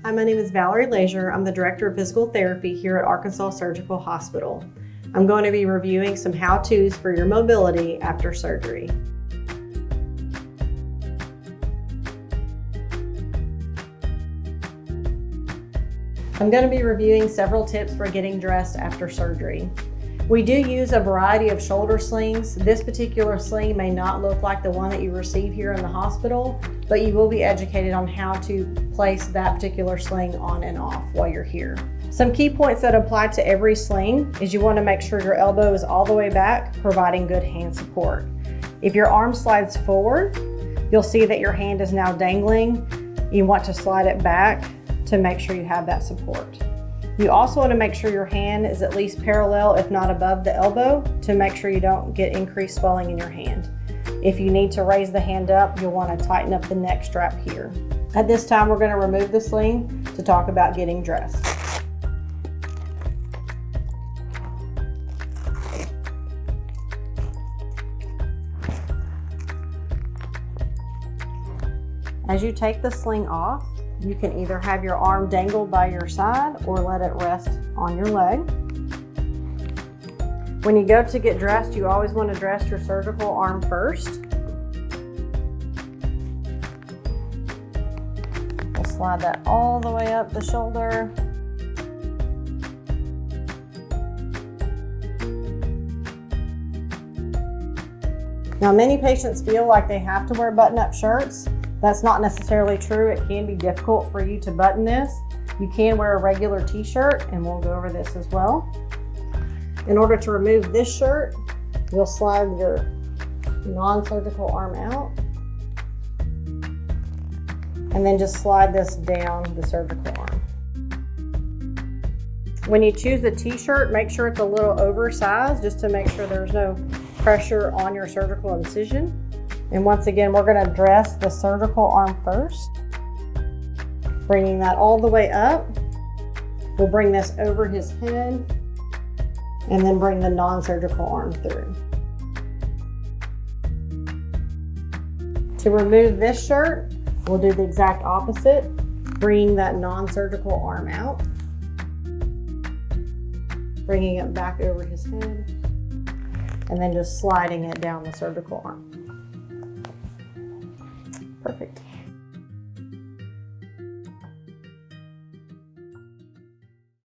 Hi, my name is Valerie Leisure. I'm the Director of Physical Therapy here at Arkansas Surgical Hospital. I'm going to be reviewing some how-tos for your mobility after surgery. I'm going to be reviewing several tips for getting dressed after surgery. We do use a variety of shoulder slings. This particular sling may not look like the one that you receive here in the hospital, but you will be educated on how to place that particular sling on and off while you're here. Some key points that apply to every sling is you want to make sure your elbow is all the way back, providing good hand support. If your arm slides forward, you'll see that your hand is now dangling. You want to slide it back to make sure you have that support. You also want to make sure your hand is at least parallel, if not above the elbow, to make sure you don't get increased swelling in your hand. If you need to raise the hand up, you'll want to tighten up the neck strap here. At this time, we're going to remove the sling to talk about getting dressed. As you take the sling off, you can either have your arm dangled by your side or let it rest on your leg. When you go to get dressed, you always want to dress your surgical arm first. We'll slide that all the way up the shoulder. Now, many patients feel like they have to wear button-up shirts. That's not necessarily true. It can be difficult for you to button this. You can wear a regular t-shirt, and we'll go over this as well. In order to remove this shirt, you'll slide your non-surgical arm out, and then just slide this down the surgical arm. When you choose the t-shirt, make sure it's a little oversized just to make sure there's no pressure on your surgical incision. And once again, we're going to dress the surgical arm first, bringing that all the way up. We'll bring this over his head and then bring the non-surgical arm through. To remove this shirt, we'll do the exact opposite, bringing that non-surgical arm out, bringing it back over his head, and then just sliding it down the surgical arm. Perfect.